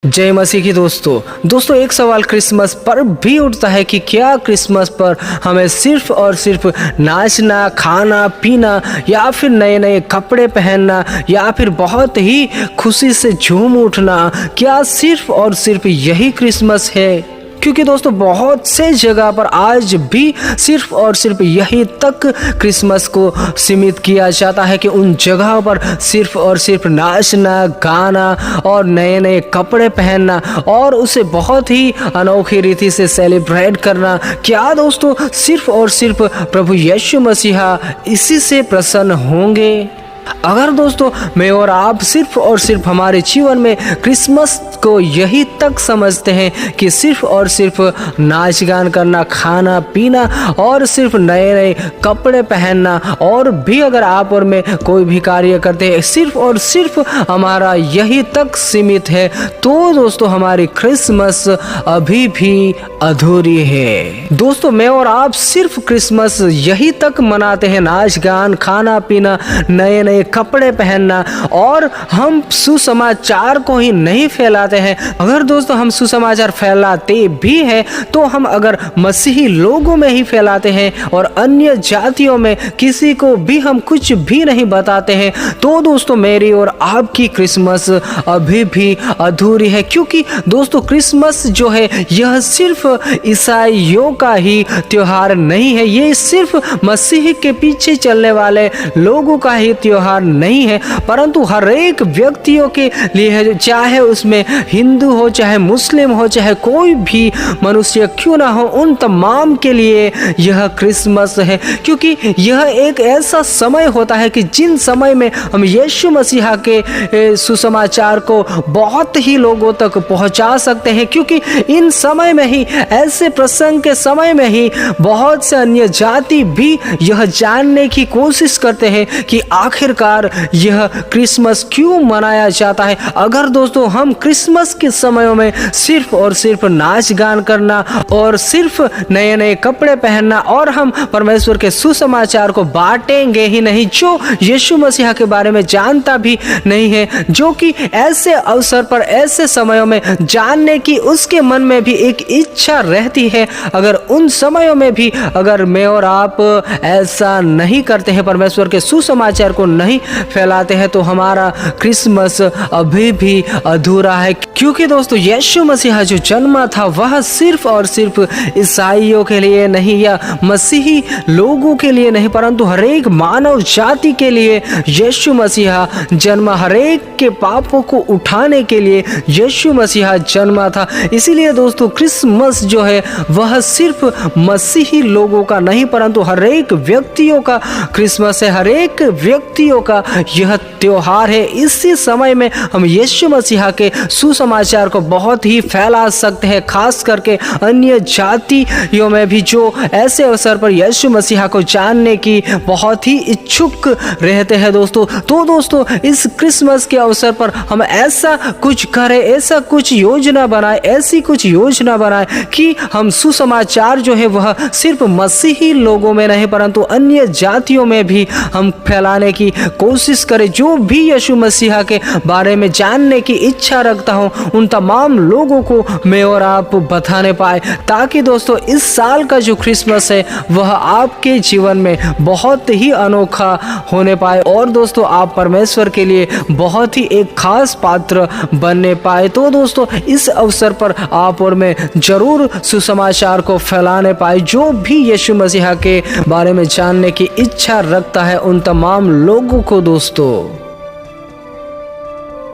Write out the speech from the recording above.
जय मसीह की दोस्तों एक सवाल क्रिसमस पर भी उठता है कि क्या क्रिसमस पर हमें सिर्फ और सिर्फ नाचना, खाना पीना या फिर नए नए कपड़े पहनना या फिर बहुत ही खुशी से झूम उठना, क्या सिर्फ और सिर्फ यही क्रिसमस है? क्योंकि दोस्तों बहुत से जगह पर आज भी सिर्फ और सिर्फ यही तक क्रिसमस को सीमित किया जाता है कि उन जगहों पर सिर्फ और सिर्फ नाचना, गाना और नए नए कपड़े पहनना और उसे बहुत ही अनोखी रीति से सेलिब्रेट करना। क्या दोस्तों सिर्फ और सिर्फ प्रभु यीशु मसीहा इसी से प्रसन्न होंगे? अगर दोस्तों मैं और आप सिर्फ और सिर्फ हमारे जीवन में क्रिसमस को यही तक समझते हैं कि सिर्फ और सिर्फ नाच गान करना, खाना पीना और सिर्फ नए नए कपड़े पहनना, और भी अगर आप और मैं कोई भी कार्य करते हैं सिर्फ और सिर्फ हमारा यही तक सीमित है, तो दोस्तों हमारी क्रिसमस अभी भी अधूरी है। दोस्तों मैं और आप सिर्फ क्रिसमस यही तक मनाते हैं, नाच गान, खाना पीना, नए नए कपड़े पहनना, और हम सुसमाचार को ही नहीं फैलाते हैं। अगर दोस्तों हम सुसमाचार फैलाते भी हैं तो हम अगर मसीही लोगों में ही फैलाते हैं और अन्य जातियों में किसी को भी हम कुछ भी नहीं बताते हैं, तो दोस्तों मेरी और आपकी क्रिसमस अभी भी अधूरी है। क्योंकि दोस्तों क्रिसमस जो है यह सिर्फ ईसाइयों का ही त्योहार नहीं है, ये सिर्फ मसीह के पीछे चलने वाले लोगों का ही त्योहार नहीं है, परंतु हर एक व्यक्तियों के लिए है, चाहे उसमें हिंदू हो, चाहे मुस्लिम हो, चाहे कोई भी मनुष्य क्यों ना हो, उन तमाम के लिए यह क्रिसमस है। क्योंकि यह एक ऐसा समय होता है कि जिन समय में हम यीशु मसीहा के सुसमाचार को बहुत ही लोगों तक पहुंचा सकते हैं। क्योंकि इन समय में ही, ऐसे प्रसंग के समय में ही बहुत से अन्य जाति भी यह जानने की कोशिश करते हैं कि आखिरकार यह क्रिसमस क्यों मनाया जाता है। अगर दोस्तों हम क्रिसमस के समयों में सिर्फ और सिर्फ नाच गान करना और सिर्फ नए नए कपड़े पहनना और हम परमेश्वर के सुसमाचार को बांटेंगे ही नहीं, जो यीशु मसीहा के बारे में जानता भी नहीं है, जो कि ऐसे अवसर पर, ऐसे समयों में जानने की उसके मन में भी एक इच्छा रहती है, अगर उन समयों में भी अगर मैं और आप ऐसा नहीं करते हैं, परमेश्वर के सुसमाचार को नहीं फैलाते हैं, तो हमारा क्रिसमस अभी भी अधूरा है। क्योंकि दोस्तों यीशु मसीहा जो जन्मा था वह सिर्फ और सिर्फ ईसाइयों के लिए नहीं या मसीही लोगों के लिए नहीं, परंतु हर एक मानव जाति के लिए यीशु मसीहा जन्मा, हर एक के पापों को उठाने के लिए यीशु मसीहा जन्मा था। इसीलिए दोस्तों क्रिसमस जो है वह सिर्फ मसीही लोगों का नहीं, परंतु हर एक व्यक्तियों का क्रिसमस है, हर एक व्यक्तियों का यह त्योहार है। इसी समय में हम यीशु मसीहा के सुसमाचार को बहुत ही फैला सकते हैं, खास करके अन्य जातियों में भी जो ऐसे अवसर पर यीशु मसीहा को जानने की बहुत ही इच्छुक रहते हैं दोस्तों। तो दोस्तों इस क्रिसमस के अवसर पर हम ऐसा कुछ करें, ऐसा कुछ योजना बनाए, ऐसी कुछ योजना बनाए कि हम सुसमाचार जो है वह सिर्फ मसीही लोगों में नहीं परंतु अन्य जातियों में भी हम फैलाने की कोशिश करें। जो भी यीशु मसीहा के बारे में जानने की इच्छा रखता हूं उन तमाम लोगों को मैं और आप बताने पाए, ताकि दोस्तों इस साल का जो क्रिसमस है वह आपके जीवन में बहुत ही अनोखा होने पाए और दोस्तों आप परमेश्वर के लिए बहुत ही एक खास पात्र बनने पाए। तो दोस्तों इस अवसर पर आप और मैं जरूर सुसमाचार को फैलाने पाए। जो भी यीशु मसीहा के बारे में जानने की इच्छा रखता है उन तमाम लोगों को दोस्तों